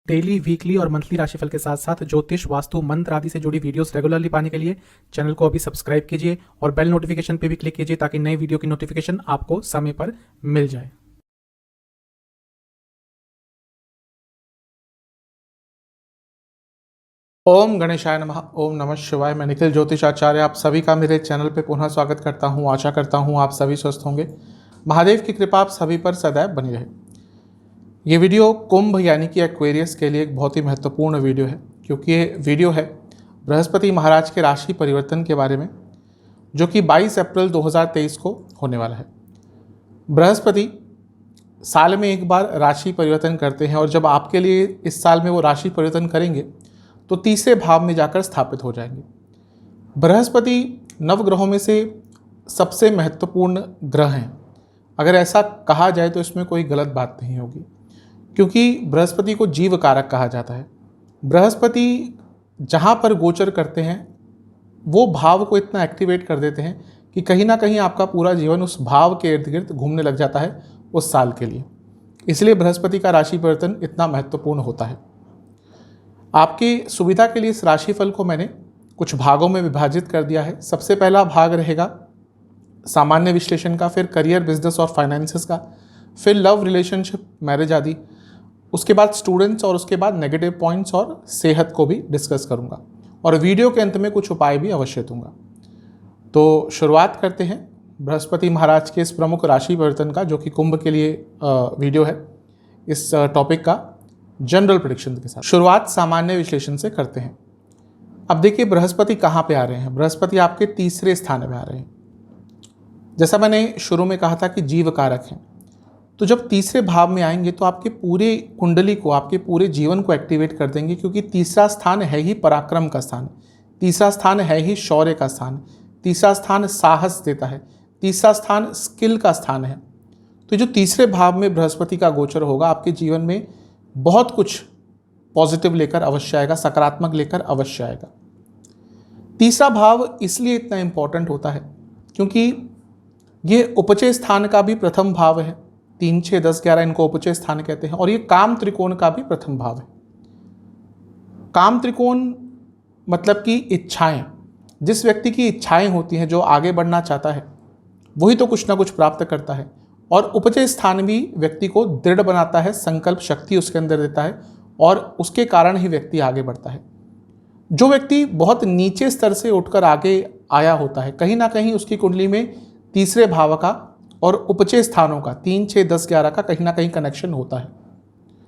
Daily, weekly और monthly राशिफल के साथ साथ ज्योतिष, वास्तु, मंत्र आदि से जुड़ी वीडियोस रेगुलरली पाने के लिए चैनल को अभी सब्सक्राइब कीजिए और बेल नोटिफिकेशन पे भी क्लिक कीजिए ताकि नई वीडियो की नोटिफिकेशन आपको समय पर मिल जाए। ओम गणेशाय नमः। ओम नमः शिवाय। मैं निखिल ज्योतिष आचार्य आप सभी का मेरे चैनल पे पुनः स्वागत करता हूँ। आशा करता हूँ आप सभी स्वस्थ होंगे। महादेव की कृपा आप सभी पर सदैव बनी रहे। ये वीडियो कुंभ यानी कि एक्वेरियस के लिए एक बहुत ही महत्वपूर्ण वीडियो है, क्योंकि ये वीडियो है बृहस्पति महाराज के राशि परिवर्तन के बारे में, जो कि 22 अप्रैल 2023 को होने वाला है। बृहस्पति साल में एक बार राशि परिवर्तन करते हैं और जब आपके लिए इस साल में वो राशि परिवर्तन करेंगे तो तीसरे भाव में जाकर स्थापित हो जाएंगे। बृहस्पति नवग्रहों में से सबसे महत्वपूर्ण ग्रह हैं। अगर ऐसा कहा जाए तो इसमें कोई गलत बात नहीं होगी, क्योंकि बृहस्पति को जीव कारक कहा जाता है। बृहस्पति जहाँ पर गोचर करते हैं वो भाव को इतना एक्टिवेट कर देते हैं कि कहीं ना कहीं आपका पूरा जीवन उस भाव के इर्द गिर्द घूमने लग जाता है उस साल के लिए। इसलिए बृहस्पति का राशि परिवर्तन इतना महत्वपूर्ण होता है। आपकी सुविधा के लिए इस राशिफल को मैंने कुछ भागों में विभाजित कर दिया है। सबसे पहला भाग रहेगा सामान्य विश्लेषण का, फिर करियर, बिजनेस और फाइनेंसेस का, फिर लव, रिलेशनशिप, मैरिज आदि, उसके बाद स्टूडेंट्स और उसके बाद नेगेटिव पॉइंट्स और सेहत को भी डिस्कस करूंगा और वीडियो के अंत में कुछ उपाय भी अवश्य दूंगा। तो शुरुआत करते हैं बृहस्पति महाराज के इस प्रमुख राशि परिवर्तन का, जो कि कुंभ के लिए वीडियो है, इस टॉपिक का जनरल प्रेडिक्शन के साथ। शुरुआत सामान्य विश्लेषण से करते हैं। अब देखिए बृहस्पति कहाँ पे आ रहे हैं। बृहस्पति आपके तीसरे स्थान में आ रहे हैं। जैसा मैंने शुरू में कहा था कि जीव कारक हैं, तो जब तीसरे भाव में आएंगे तो आपके पूरे कुंडली को, आपके पूरे जीवन को एक्टिवेट कर देंगे, क्योंकि तीसरा स्थान है ही पराक्रम का स्थान, तीसरा स्थान है ही शौर्य का स्थान, तीसरा स्थान साहस देता है, तीसरा स्थान स्किल का स्थान है। तो जो तीसरे भाव में बृहस्पति का गोचर होगा आपके जीवन में बहुत कुछ पॉजिटिव लेकर अवश्य आएगा, सकारात्मक लेकर अवश्य आएगा। तीसरा भाव इसलिए इतना इंपॉर्टेंट होता है क्योंकि ये उपचय स्थान का भी प्रथम भाव है। 3, 6, 10, 11 इनको उपचय स्थान कहते हैं, और ये काम त्रिकोण का भी प्रथम भाव है। काम त्रिकोण मतलब कि इच्छाएं, जिस व्यक्ति की इच्छाएं होती हैं, जो आगे बढ़ना चाहता है, वही तो कुछ ना कुछ प्राप्त करता है। और उपचय स्थान भी व्यक्ति को दृढ़ बनाता है, संकल्प शक्ति उसके अंदर देता है, और उसके कारण ही व्यक्ति आगे बढ़ता है। जो व्यक्ति बहुत नीचे स्तर से उठकर आगे आया होता है, कहीं ना कहीं उसकी कुंडली में तीसरे भाव का और उपचय स्थानों का 3, 6, 10, 11 का कहीं ना कहीं कनेक्शन होता है।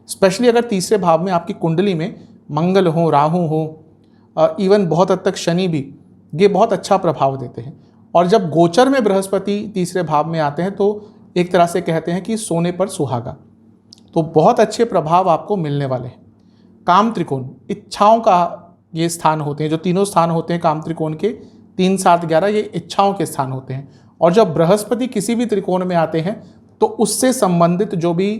स्पेशली अगर तीसरे भाव में आपकी कुंडली में मंगल हो, राहु हो, इवन बहुत हद तक शनि भी, ये बहुत अच्छा प्रभाव देते हैं। और जब गोचर में बृहस्पति तीसरे भाव में आते हैं तो एक तरह से कहते हैं कि सोने पर सुहागा। तो बहुत अच्छे प्रभाव आपको मिलने वाले हैं। काम त्रिकोण इच्छाओं का ये स्थान होते हैं, जो तीनों स्थान होते हैं काम त्रिकोण के 3, 7, 11, ये इच्छाओं के स्थान होते हैं। और जब बृहस्पति किसी भी त्रिकोण में आते हैं तो उससे संबंधित जो भी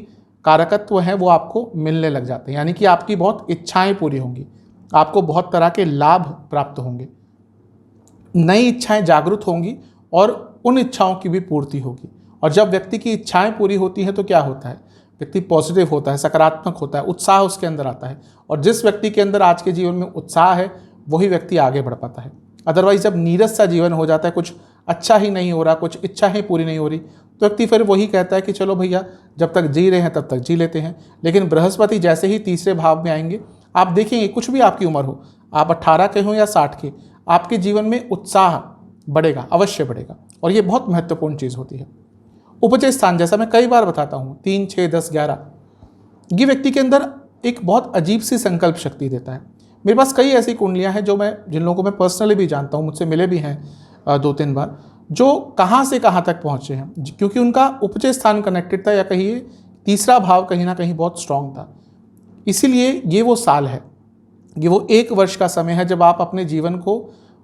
कारकत्व हैं वो आपको मिलने लग जाते हैं, यानी कि आपकी बहुत इच्छाएं पूरी होंगी, आपको बहुत तरह के लाभ प्राप्त होंगे, नई इच्छाएं जागृत होंगी और उन इच्छाओं की भी पूर्ति होगी। और जब व्यक्ति की इच्छाएं पूरी होती हैं तो क्या होता है, व्यक्ति पॉजिटिव होता है, सकारात्मक होता है, उत्साह उसके अंदर आता है। और जिस व्यक्ति के अंदर आज के जीवन में उत्साह है वही व्यक्ति आगे बढ़ पाता है। अदरवाइज जब नीरस सा जीवन हो जाता है, कुछ अच्छा ही नहीं हो रहा, कुछ इच्छा ही पूरी नहीं हो रही, तो व्यक्ति फिर वही कहता है कि चलो भैया जब तक जी रहे हैं तब तक जी लेते हैं। लेकिन बृहस्पति जैसे ही तीसरे भाव में आएंगे, आप देखेंगे कुछ भी आपकी उम्र हो, आप 18 के हो या 60 के, आपके जीवन में उत्साह बढ़ेगा, अवश्य बढ़ेगा। और ये बहुत महत्वपूर्ण चीज़ होती है। उपचय स्थान, जैसा मैं कई बार बताता हूँ, 3, 6, 10, 11, ये व्यक्ति के अंदर एक बहुत अजीब सी संकल्प शक्ति देता है। मेरे पास कई ऐसी कुंडलियाँ हैं जिन लोगों को मैं पर्सनली भी जानता हूँ, मुझसे मिले भी हैं 2-3 बार, जो कहाँ से कहाँ तक पहुँचे हैं, क्योंकि उनका उपचय स्थान कनेक्टेड था, या कहिए तीसरा भाव कहीं ना कहीं बहुत स्ट्रांग था। इसीलिए ये वो साल है, ये वो 1 वर्ष का समय है जब आप अपने जीवन को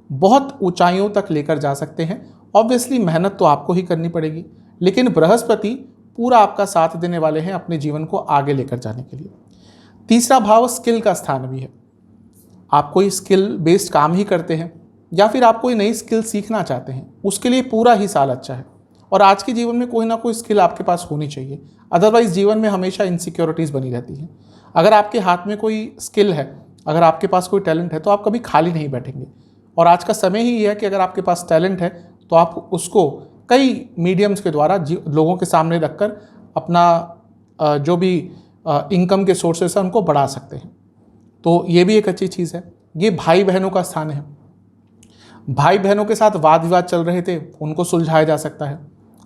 बहुत ऊंचाइयों तक लेकर जा सकते हैं। ऑब्वियसली मेहनत तो आपको ही करनी पड़ेगी, लेकिन बृहस्पति पूरा आपका साथ देने वाले हैं अपने जीवन को आगे लेकर जाने के लिए। तीसरा भाव स्किल का स्थान भी है। आप कोई स्किल बेस्ड काम ही करते हैं या फिर आप कोई नई स्किल सीखना चाहते हैं, उसके लिए पूरा ही साल अच्छा है। और आज के जीवन में कोई ना कोई स्किल आपके पास होनी चाहिए, अदरवाइज जीवन में हमेशा इनसिक्योरिटीज़ बनी रहती हैं। अगर आपके हाथ में कोई स्किल है, अगर आपके पास कोई टैलेंट है, तो आप कभी खाली नहीं बैठेंगे। और आज का समय ही ये है कि अगर आपके पास टैलेंट है तो आप उसको कई मीडियम्स के द्वारा लोगों के सामने रखकर अपना जो भी इनकम के सोर्सेस हैं उनको बढ़ा सकते हैं। तो ये भी एक अच्छी चीज़ है। ये भाई बहनों का स्थान है। भाई बहनों के साथ वाद विवाद चल रहे थे, उनको सुलझाया जा सकता है।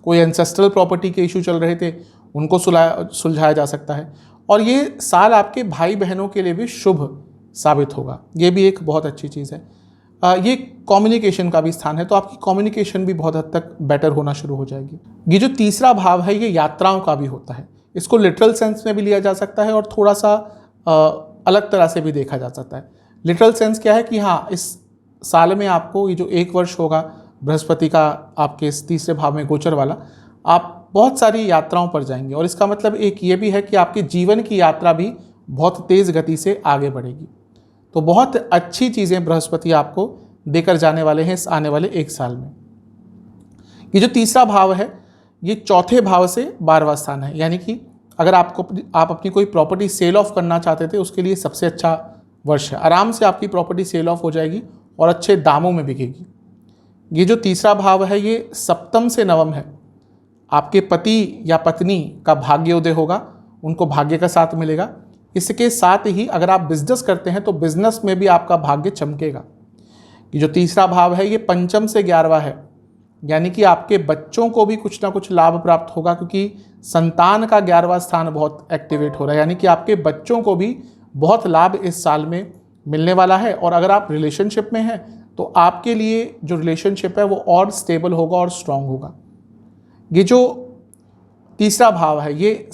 कोई एंसेस्ट्रल प्रॉपर्टी के इशू चल रहे थे, उनको सुलझाया जा सकता है। और ये साल आपके भाई बहनों के लिए भी शुभ साबित होगा। ये भी एक बहुत अच्छी चीज़ है। ये कम्युनिकेशन का भी स्थान है, तो आपकी कम्युनिकेशन भी बहुत हद तक बेटर होना शुरू हो जाएगी। ये जो तीसरा भाव है ये यात्राओं का भी होता है। इसको लिटरल सेंस में भी लिया जा सकता है और थोड़ा सा अलग तरह से भी देखा जा सकता है। लिटरल सेंस क्या है कि हाँ, इस साल में आपको ये जो 1 वर्ष होगा बृहस्पति का आपके इस तीसरे भाव में गोचर वाला, आप बहुत सारी यात्राओं पर जाएंगे। और इसका मतलब एक ये भी है कि आपके जीवन की यात्रा भी बहुत तेज़ गति से आगे बढ़ेगी। तो बहुत अच्छी चीज़ें बृहस्पति आपको देकर जाने वाले हैं इस आने वाले 1 साल में। ये जो तीसरा भाव है ये चौथे भाव से 12वां स्थान है, यानी कि अगर आप अपनी कोई प्रॉपर्टी सेल ऑफ करना चाहते थे उसके लिए सबसे अच्छा वर्ष है। आराम से आपकी प्रॉपर्टी सेल ऑफ हो जाएगी और अच्छे दामों में बिकेगी। ये जो तीसरा भाव है ये सप्तम से नवम है। आपके पति या पत्नी का भाग्योदय होगा, उनको भाग्य का साथ मिलेगा। इसके साथ ही अगर आप बिजनेस करते हैं तो बिजनेस में भी आपका भाग्य चमकेगा। ये जो तीसरा भाव है ये पंचम से 11वां है, यानी कि आपके बच्चों को भी कुछ ना कुछ लाभ प्राप्त होगा, क्योंकि संतान का 11वां स्थान बहुत एक्टिवेट हो रहा है, यानी कि आपके बच्चों को भी बहुत लाभ इस साल में मिलने वाला है। और अगर आप रिलेशनशिप में हैं तो आपके लिए जो रिलेशनशिप है वो और स्टेबल होगा और स्ट्रांग होगा। ये जो तीसरा भाव है ये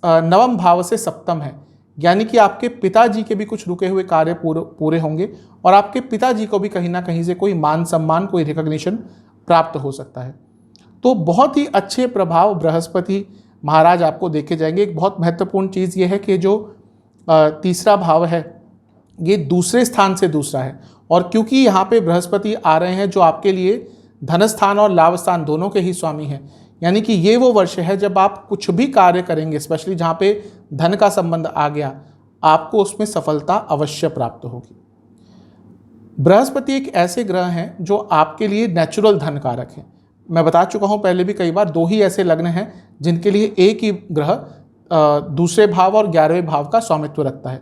नवम भाव से सप्तम है, यानी कि आपके पिताजी के भी कुछ रुके हुए कार्य पूरे होंगे और आपके पिताजी को भी कहीं ना कहीं से कोई मान सम्मान, कोई रिकॉग्निशन प्राप्त हो सकता है। तो बहुत ही अच्छे प्रभाव बृहस्पति महाराज आपको देखे जाएंगे। एक बहुत महत्वपूर्ण चीज़ ये है कि जो तीसरा भाव है ये दूसरे स्थान से दूसरा है, और क्योंकि यहाँ पे बृहस्पति आ रहे हैं जो आपके लिए धन स्थान और लाभ स्थान दोनों के ही स्वामी हैं, यानी कि ये वो वर्ष है जब आप कुछ भी कार्य करेंगे, स्पेशली जहाँ पे धन का संबंध आ गया, आपको उसमें सफलता अवश्य प्राप्त होगी। बृहस्पति एक ऐसे ग्रह हैं जो आपके लिए नेचुरल धन कारक हैं। मैं बता चुका हूँ पहले भी कई बार, 2 ही ऐसे लग्न हैं जिनके लिए एक ही ग्रह दूसरे भाव और 11वें भाव का स्वामित्व रखता है।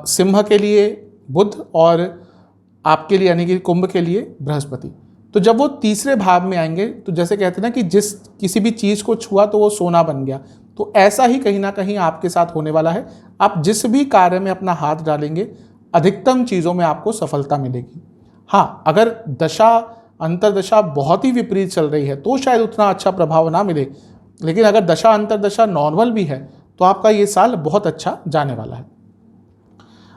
सिंह के लिए बुध और आपके लिए यानी कि कुंभ के लिए बृहस्पति। तो जब वो तीसरे भाव में आएंगे तो जैसे कहते हैं ना कि किसी भी चीज़ को छुआ तो वो सोना बन गया, तो ऐसा ही कहीं ना कहीं आपके साथ होने वाला है। आप जिस भी कार्य में अपना हाथ डालेंगे अधिकतम चीज़ों में आपको सफलता मिलेगी। हाँ, अगर दशा अंतरदशा बहुत ही विपरीत चल रही है तो शायद उतना अच्छा प्रभाव ना मिले, लेकिन अगर दशा अंतरदशा नॉर्मल भी है तो आपका ये साल बहुत अच्छा जाने वाला है।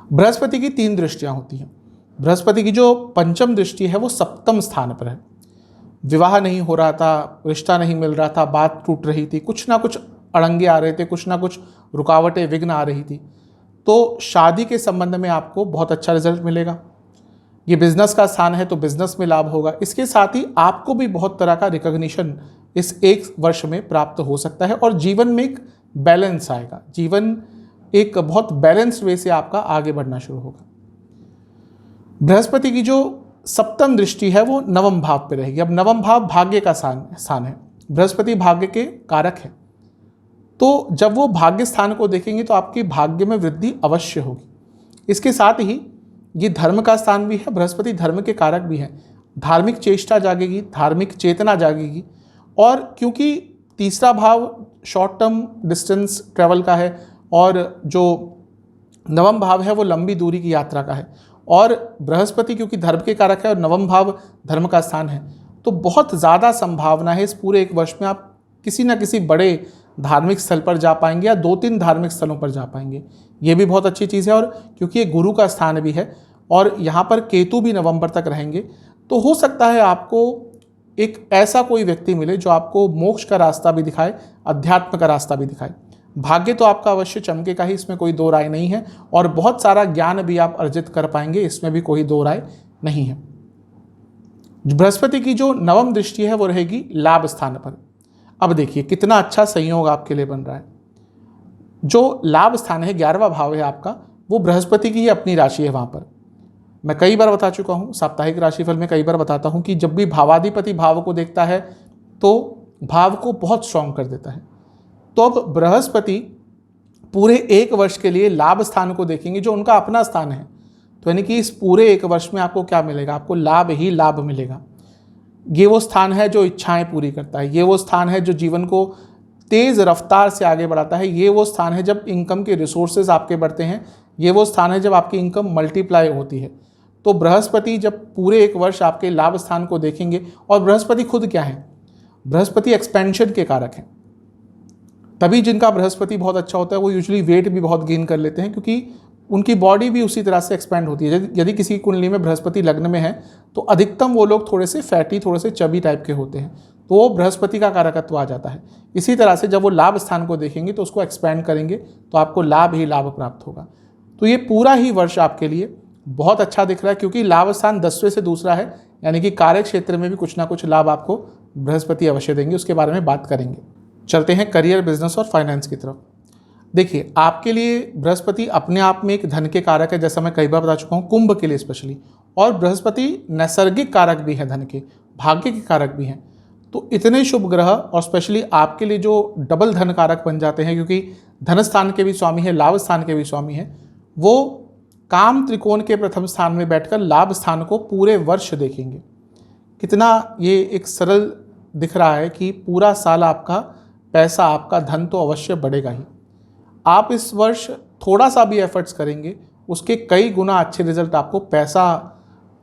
बृहस्पति की 3 दृष्टियां होती हैं। बृहस्पति की जो पंचम दृष्टि है वो सप्तम स्थान पर है। विवाह नहीं हो रहा था, रिश्ता नहीं मिल रहा था, बात टूट रही थी, कुछ ना कुछ अड़ंगे आ रहे थे, कुछ ना कुछ रुकावटें विघ्न आ रही थी, तो शादी के संबंध में आपको बहुत अच्छा रिजल्ट मिलेगा। ये बिजनेस का स्थान है तो बिजनेस में लाभ होगा। इसके साथ ही आपको भी बहुत तरह का रिकॉग्निशन इस 1 वर्ष में प्राप्त हो सकता है और जीवन में एक बैलेंस आएगा। जीवन एक बहुत बैलेंस्ड वे से आपका आगे बढ़ना शुरू होगा। बृहस्पति की जो सप्तम दृष्टि है वो नवम भाव पे रहेगी। अब नवम भाव भाग्य का स्थान है, बृहस्पति भाग्य के कारक है, तो जब वो भाग्य स्थान को देखेंगे तो आपके भाग्य में वृद्धि अवश्य होगी। इसके साथ ही ये धर्म का स्थान भी है, बृहस्पति धर्म के कारक भी हैं। धार्मिक चेष्टा जागेगी, धार्मिक चेतना जागेगी। और क्योंकि तीसरा भाव शॉर्ट टर्म डिस्टेंस ट्रैवल का है और जो नवम भाव है वो लंबी दूरी की यात्रा का है, और बृहस्पति क्योंकि धर्म के कारक है और नवम भाव धर्म का स्थान है, तो बहुत ज़्यादा संभावना है इस पूरे 1 वर्ष में आप किसी न किसी बड़े धार्मिक स्थल पर जा पाएंगे या 2-3 धार्मिक स्थलों पर जा पाएंगे। ये भी बहुत अच्छी चीज़ है। और क्योंकि ये गुरु का स्थान भी है और यहाँ पर केतु भी नवंबर तक रहेंगे, तो हो सकता है आपको एक ऐसा कोई व्यक्ति मिले जो आपको मोक्ष का रास्ता भी दिखाए, अध्यात्म का रास्ता भी दिखाए। भाग्य तो आपका अवश्य चमकेगा ही, इसमें कोई 2 राय नहीं है, और बहुत सारा ज्ञान भी आप अर्जित कर पाएंगे, इसमें भी कोई 2 राय नहीं है। बृहस्पति की जो नवम दृष्टि है वो रहेगी लाभ स्थान पर। अब देखिए कितना अच्छा संयोग आपके लिए बन रहा है। जो लाभ स्थान है 11वां भाव है आपका, वो बृहस्पति की ही अपनी राशि है। वहाँ पर मैं कई बार बता चुका हूँ, साप्ताहिक राशिफल में कई बार बताता हूँ कि जब भी भावाधिपति भाव को देखता है तो भाव को बहुत स्ट्रांग कर देता है। तो अब बृहस्पति पूरे 1 वर्ष के लिए लाभ स्थान को देखेंगे जो उनका अपना स्थान है। तो यानी कि इस पूरे 1 वर्ष में आपको क्या मिलेगा, आपको लाभ ही लाभ मिलेगा। ये वो स्थान है जो इच्छाएं पूरी करता है, ये वो स्थान है जो जीवन को तेज रफ्तार से आगे बढ़ाता है, ये वो स्थान है जब इनकम के रिसोर्सेज आपके बढ़ते हैं, ये वो स्थान है जब आपकी इनकम मल्टीप्लाई होती है। तो बृहस्पति जब पूरे 1 वर्ष आपके लाभ स्थान को देखेंगे, और बृहस्पति खुद क्या है, बृहस्पति एक्सपेंशन के कारक हैं। तभी जिनका बृहस्पति बहुत अच्छा होता है वो यूजुअली वेट भी बहुत गेन कर लेते हैं, क्योंकि उनकी बॉडी भी उसी तरह से एक्सपेंड होती है। यदि किसी कुंडली में बृहस्पति लग्न में है तो अधिकतम वो लोग थोड़े से फैटी, थोड़े से चबी टाइप के होते हैं, तो वो बृहस्पति का कारकत्व आ जाता है। इसी तरह से जब वो लाभ स्थान को देखेंगे तो उसको एक्सपेंड करेंगे तो आपको लाभ ही लाभ प्राप्त होगा। तो ये पूरा ही वर्ष आपके लिए बहुत अच्छा दिख रहा है, क्योंकि लाभ स्थान 10वें से दूसरा है, यानी कि कार्य क्षेत्र में भी कुछ ना कुछ लाभ आपको बृहस्पति अवश्य देंगे। उसके बारे में बात करेंगे। चलते हैं करियर, बिजनेस और फाइनेंस की तरफ। देखिए, आपके लिए बृहस्पति अपने आप में एक धन के कारक है, जैसा मैं कई बार बता चुका हूँ, कुंभ के लिए स्पेशली। और बृहस्पति नैसर्गिक कारक भी है, धन के भाग्य के कारक भी हैं। तो इतने शुभ ग्रह और स्पेशली आपके लिए जो डबल धन कारक बन जाते हैं, क्योंकि धन स्थान के भी स्वामी है, लाभ स्थान के भी स्वामी है, वो काम त्रिकोण के प्रथम स्थान में बैठकर लाभ स्थान को पूरे वर्ष देखेंगे। कितना ये एक सरल दिख रहा है कि पूरा साल आपका पैसा, आपका धन तो अवश्य बढ़ेगा ही। आप इस वर्ष थोड़ा सा भी एफर्ट्स करेंगे, उसके कई गुना अच्छे रिजल्ट आपको पैसा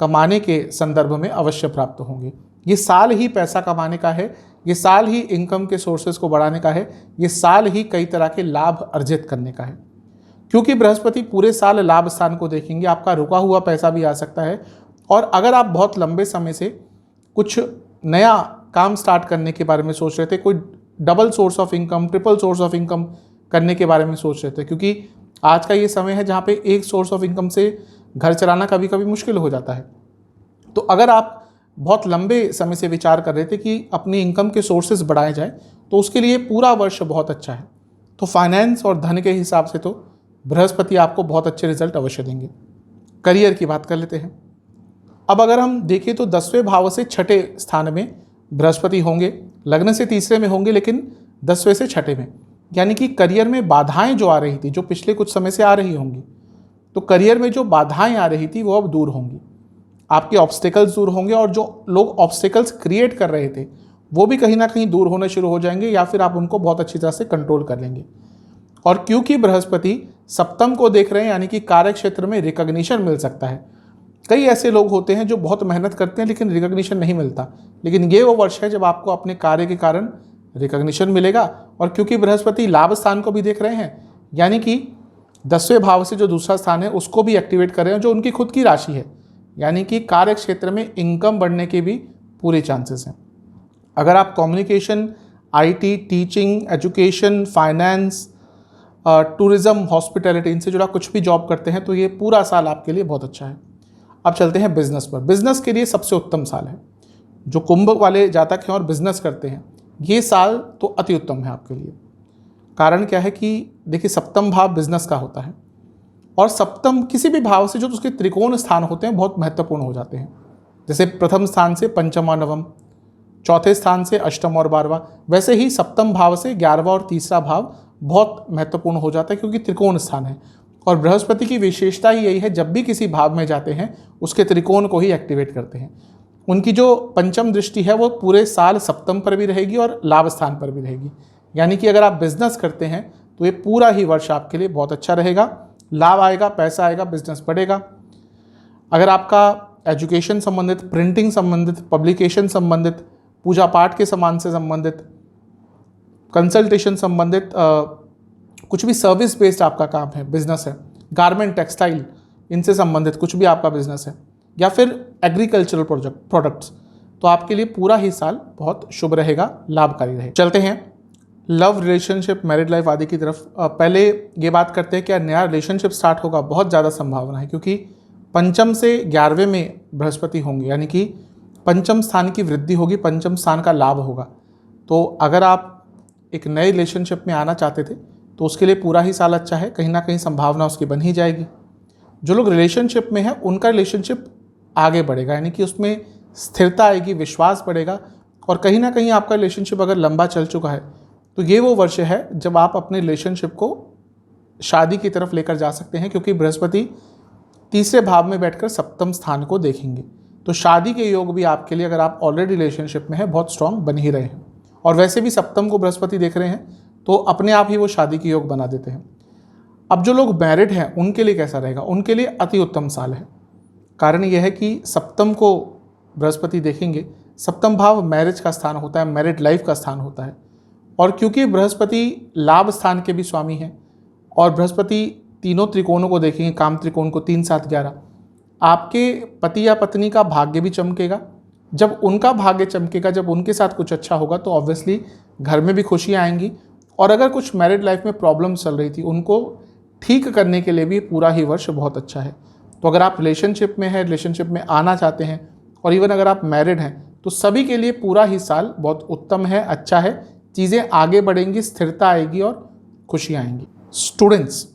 कमाने के संदर्भ में अवश्य प्राप्त होंगे। ये साल ही पैसा कमाने का है, ये साल ही इनकम के सोर्सेज को बढ़ाने का है, ये साल ही कई तरह के लाभ अर्जित करने का है। क्योंकि बृहस्पति पूरे साल लाभ स्थान को देखेंगे, आपका रुका हुआ पैसा भी आ सकता है। और अगर आप बहुत लंबे समय से कुछ नया काम स्टार्ट करने के बारे में सोच रहे थे, कोई double source of income, triple source of income करने के बारे में सोच रहे थे, क्योंकि आज का ये समय है जहाँ पे एक सोर्स ऑफ इनकम से घर चलाना कभी कभी मुश्किल हो जाता है। तो अगर आप बहुत लंबे समय से विचार कर रहे थे कि अपनी इनकम के सोर्सेज बढ़ाए जाए, तो उसके लिए पूरा वर्ष बहुत अच्छा है। तो फाइनेंस और धन के हिसाब से तो बृहस्पति आपको बहुत अच्छे रिजल्ट अवश्य देंगे। करियर की बात कर लेते हैं। अब अगर हम देखें तो 10वें भाव से 6ठे स्थान में बृहस्पति होंगे, लग्न से तीसरे में होंगे, लेकिन 10वें से 6ठे में, यानी कि करियर में बाधाएं जो आ रही थी, जो पिछले कुछ समय से आ रही होंगी, तो करियर में जो बाधाएं आ रही थी वो अब दूर होंगी। आपके ऑब्स्टेकल्स दूर होंगे, और जो लोग ऑब्स्टेकल्स क्रिएट कर रहे थे वो भी कहीं ना कहीं दूर होने शुरू हो जाएंगे, या फिर आप उनको बहुत अच्छी तरह से कंट्रोल कर लेंगे। और क्योंकि बृहस्पति सप्तम को देख रहे हैं, यानी कि कार्य क्षेत्र में रिकॉग्निशन मिल सकता है। कई ऐसे लोग होते हैं जो बहुत मेहनत करते हैं लेकिन रिकॉग्निशन नहीं मिलता, लेकिन ये वो वर्ष है जब आपको अपने कार्य के कारण रिकॉग्निशन मिलेगा। और क्योंकि बृहस्पति लाभ स्थान को भी देख रहे हैं, यानी कि 10वें भाव से जो दूसरा स्थान है उसको भी एक्टिवेट कर रहे हैं, जो उनकी खुद की राशि है, यानी कि कार्य क्षेत्र में इनकम बढ़ने के भी पूरे चांसेस हैं। अगर आप communication, IT, teaching, education, finance, tourism, hospitality, इनसे जुड़ा कुछ भी जॉब करते हैं तो ये पूरा साल आपके लिए बहुत अच्छा है। अब चलते हैं बिजनेस पर। बिजनेस के लिए सबसे उत्तम साल है। जो कुंभ वाले जातक हैं और बिजनेस करते हैं, ये साल तो अति उत्तम है आपके लिए। कारण क्या है कि देखिए, सप्तम भाव बिजनेस का होता है, और सप्तम किसी भी भाव से जो उसके त्रिकोण स्थान होते हैं बहुत महत्वपूर्ण हो जाते हैं। जैसे प्रथम स्थान से पंचम और नवम, चौथे स्थान से अष्टम और 12वां, वैसे ही सप्तम भाव से 11वां और तीसरा भाव बहुत महत्वपूर्ण हो जाता है, क्योंकि त्रिकोण स्थान है। और बृहस्पति की विशेषता ही यही है, जब भी किसी भाव में जाते हैं उसके त्रिकोण को ही एक्टिवेट करते हैं। उनकी जो पंचम दृष्टि है वो पूरे साल सप्तम पर भी रहेगी और लाभ स्थान पर भी रहेगी। यानी कि अगर आप बिजनेस करते हैं तो ये पूरा ही वर्ष आपके लिए बहुत अच्छा रहेगा। लाभ आएगा, पैसा आएगा, बिजनेस बढ़ेगा। अगर आपका एजुकेशन संबंधित, प्रिंटिंग संबंधित, पब्लिकेशन संबंधित, पूजा पाठ के सामान से संबंधित, कंसल्टेशन संबंधित, कुछ भी सर्विस बेस्ड आपका काम है, बिजनेस है, गारमेंट, टेक्सटाइल, इनसे संबंधित कुछ भी आपका बिजनेस है, या फिर एग्रीकल्चरल प्रोडक्ट्स, तो आपके लिए पूरा ही साल बहुत शुभ रहेगा, लाभकारी रहेगा। चलते हैं लव, रिलेशनशिप, मैरिड लाइफ आदि की तरफ। पहले ये बात करते हैं क्या नया रिलेशनशिप स्टार्ट होगा। बहुत ज़्यादा संभावना है, क्योंकि पंचम से 11वें में बृहस्पति होंगे, यानी कि पंचम स्थान की वृद्धि होगी, पंचम स्थान का लाभ होगा। तो अगर आप एक नए रिलेशनशिप में आना चाहते थे तो उसके लिए पूरा ही साल अच्छा है, कहीं ना कहीं संभावना उसकी बन ही जाएगी। जो लोग रिलेशनशिप में हैं उनका रिलेशनशिप आगे बढ़ेगा, यानी कि उसमें स्थिरता आएगी, विश्वास बढ़ेगा, और कहीं ना कहीं आपका रिलेशनशिप अगर लंबा चल चुका है तो ये वो वर्ष है जब आप अपने रिलेशनशिप को शादी की तरफ लेकर जा सकते हैं, क्योंकि बृहस्पति तीसरे भाव में बैठकर सप्तम स्थान को देखेंगे। तो शादी के योग भी आपके लिए, अगर आप ऑलरेडी रिलेशनशिप में हैं, बहुत स्ट्रांग बन ही रहे हैं। और वैसे भी सप्तम को बृहस्पति देख रहे हैं तो अपने आप ही वो शादी के योग बना देते हैं। अब जो लोग मैरिड हैं उनके लिए कैसा रहेगा? उनके लिए अति उत्तम साल है। कारण यह है कि सप्तम को बृहस्पति देखेंगे, सप्तम भाव मैरिज का स्थान होता है, मैरिड लाइफ का स्थान होता है। और क्योंकि बृहस्पति लाभ स्थान के भी स्वामी हैं और बृहस्पति तीनों त्रिकोणों को देखेंगे, काम त्रिकोण को 3, 7, 11, आपके पति या पत्नी का भाग्य भी चमकेगा। जब उनका भाग्य चमकेगा, जब उनके साथ कुछ अच्छा होगा तो ऑब्वियसली घर में भी खुशियाँ आएंगी। और अगर कुछ मैरिड लाइफ में प्रॉब्लम चल रही थी उनको ठीक करने के लिए भी पूरा ही वर्ष बहुत अच्छा है। तो अगर आप रिलेशनशिप में हैं, रिलेशनशिप में आना चाहते हैं, और इवन अगर आप मैरिड हैं, तो सभी के लिए पूरा ही साल बहुत उत्तम है, अच्छा है। चीज़ें आगे बढ़ेंगी, स्थिरता आएगी और खुशियाँ आएंगी। स्टूडेंट्स,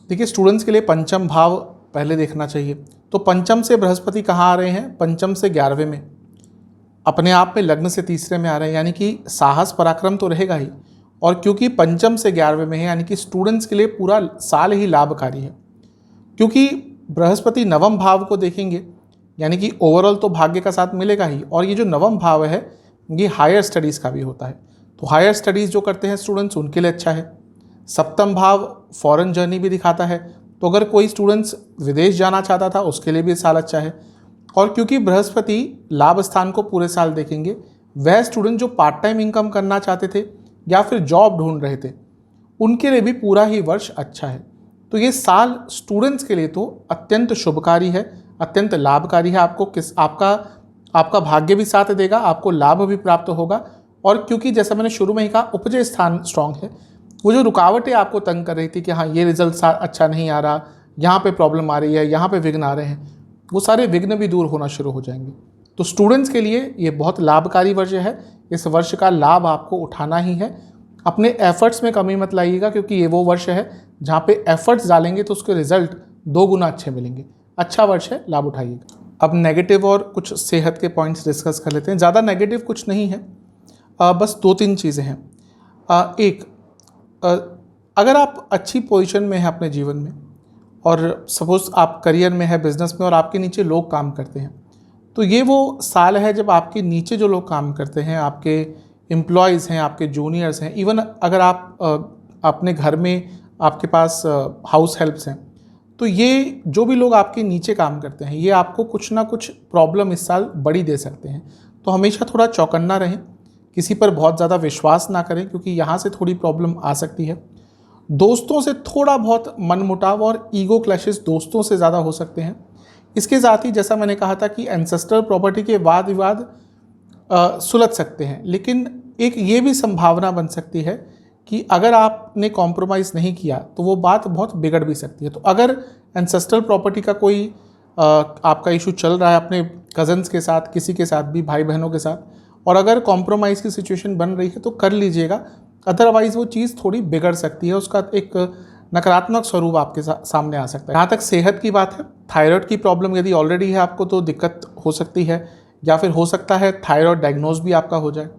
देखिए स्टूडेंट्स के लिए पंचम भाव पहले देखना चाहिए। तो पंचम से बृहस्पति कहाँ आ रहे हैं? पंचम से 11वें में, अपने आप में लग्न से तीसरे में आ रहे हैं, यानी कि साहस पराक्रम तो रहेगा ही। और क्योंकि पंचम से 11वें में है, यानी कि स्टूडेंट्स के लिए पूरा साल ही लाभकारी है। क्योंकि बृहस्पति नवम भाव को देखेंगे, यानी कि ओवरऑल तो भाग्य का साथ मिलेगा ही। और ये जो नवम भाव है ये हायर स्टडीज़ का भी होता है। तो हायर स्टडीज़ जो करते हैं स्टूडेंट्स उनके लिए अच्छा है। सप्तम भाव फॉरेन जर्नी भी दिखाता है, तो अगर कोई स्टूडेंट्स विदेश जाना चाहता था उसके लिए भी साल अच्छा है। और क्योंकि बृहस्पति लाभ स्थान को पूरे साल देखेंगे, वह स्टूडेंट जो पार्ट टाइम इनकम करना चाहते थे या फिर जॉब ढूंढ रहे थे उनके लिए भी पूरा ही वर्ष अच्छा है। तो ये साल स्टूडेंट्स के लिए तो अत्यंत शुभकारी है, अत्यंत लाभकारी है। आपका भाग्य भी साथ देगा, आपको लाभ भी प्राप्त होगा। और क्योंकि जैसा मैंने शुरू में ही कहा, उपजय स्थान स्ट्रांग है। वो जो रुकावटें आपको तंग कर रही थी कि हाँ ये रिजल्ट अच्छा नहीं आ रहा, यहाँ पे प्रॉब्लम आ रही है, यहाँ पे विघ्न आ रहे हैं, वो सारे विघ्न भी दूर होना शुरू हो जाएंगे। तो स्टूडेंट्स के लिए ये बहुत लाभकारी वर्ष है। इस वर्ष का लाभ आपको उठाना ही है। अपने एफर्ट्स में कमी मत लाइएगा, क्योंकि ये वो वर्ष है जहाँ पे एफर्ट्स डालेंगे तो उसके रिजल्ट 2 गुना अच्छे मिलेंगे। अच्छा वर्ष है, लाभ उठाइएगा। अब नेगेटिव और कुछ सेहत के पॉइंट्स डिस्कस कर लेते हैं। ज़्यादा नेगेटिव कुछ नहीं है, बस 2-3 चीज़ें हैं। एक, अगर आप अच्छी पोजीशन में हैं अपने जीवन में, और सपोज़ आप करियर में है, बिजनेस में, और आपके नीचे लोग काम करते हैं, तो ये वो साल है जब आपके नीचे जो लोग काम करते हैं, आपके एम्प्लॉयज़ हैं, आपके जूनियर्स हैं, इवन अगर आप अपने घर में आपके पास हाउस हेल्प्स हैं, तो ये जो भी लोग आपके नीचे काम करते हैं ये आपको कुछ ना कुछ प्रॉब्लम इस साल बड़ी दे सकते हैं। तो हमेशा थोड़ा चौकन्ना रहें, किसी पर बहुत ज़्यादा विश्वास ना करें, क्योंकि यहाँ से थोड़ी प्रॉब्लम आ सकती है। दोस्तों से थोड़ा बहुत मनमुटाव और ईगो क्लैशेस दोस्तों से ज़्यादा हो सकते हैं। इसके साथ ही जैसा मैंने कहा था कि एंसेस्ट्रल प्रॉपर्टी के वाद विवाद सुलझ सकते हैं, लेकिन एक ये भी संभावना बन सकती है कि अगर आपने कॉम्प्रोमाइज़ नहीं किया तो वो बात बहुत बिगड़ भी सकती है। तो अगर एंसेस्ट्रल प्रॉपर्टी का कोई आपका इशू चल रहा है अपने कज़न्स के साथ, किसी के साथ भी, भाई बहनों के साथ, और अगर कॉम्प्रोमाइज़ की सिचुएशन बन रही है तो कर लीजिएगा, अदरवाइज़ वो चीज़ थोड़ी बिगड़ सकती है, उसका एक नकारात्मक स्वरूप आपके सामने आ सकता है। जहाँ तक सेहत की बात है, थायराइड की प्रॉब्लम यदि ऑलरेडी है आपको तो दिक्कत हो सकती है, या फिर हो सकता है थायराइड डायग्नोज भी आपका हो जाए।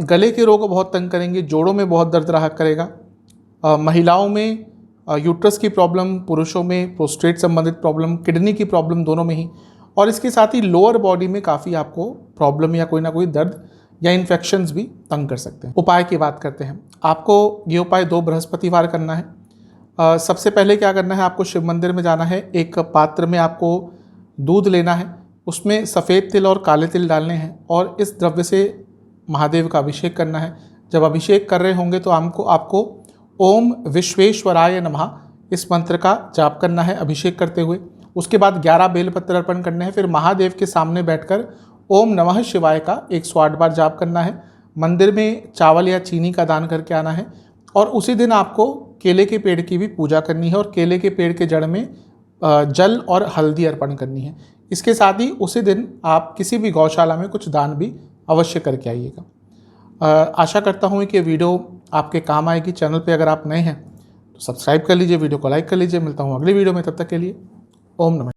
गले के रोग बहुत तंग करेंगे, जोड़ों में बहुत दर्द रहा करेगा। महिलाओं में यूट्रस की प्रॉब्लम, पुरुषों में प्रोस्टेट संबंधित प्रॉब्लम, किडनी की प्रॉब्लम, दोनों में ही। और इसके साथ ही लोअर बॉडी में काफ़ी आपको प्रॉब्लम या कोई ना कोई दर्द या इन्फेक्शंस भी तंग कर सकते हैं। उपाय की बात करते हैं। आपको ये उपाय 2 बृहस्पतिवार करना है। सबसे पहले क्या करना है, आपको शिव मंदिर में जाना है। एक पात्र में आपको दूध लेना है, उसमें सफ़ेद तिल और काले तिल डालने हैं, और इस द्रव्य से महादेव का अभिषेक करना है। जब अभिषेक कर रहे होंगे तो आपको ओम विश्वेश्वराय नमः इस मंत्र का जाप करना है अभिषेक करते हुए। उसके बाद 11 बेलपत्र अर्पण करने हैं। फिर महादेव के सामने बैठकर ओम नमः शिवाय का 108 बार जाप करना है। मंदिर में चावल या चीनी का दान करके आना है। और उसी दिन आपको केले के पेड़ की भी पूजा करनी है, और केले के पेड़ के जड़ में जल और हल्दी अर्पण करनी है। इसके साथ ही उसी दिन आप किसी भी गौशाला में कुछ दान भी अवश्य करके आइएगा। आशा करता हूँ कि वीडियो आपके काम आएगी। चैनल पे अगर आप नए हैं तो सब्सक्राइब कर लीजिए, वीडियो को लाइक कर लीजिए। मिलता हूँ अगली वीडियो में, तब तक के लिए ओम नमः।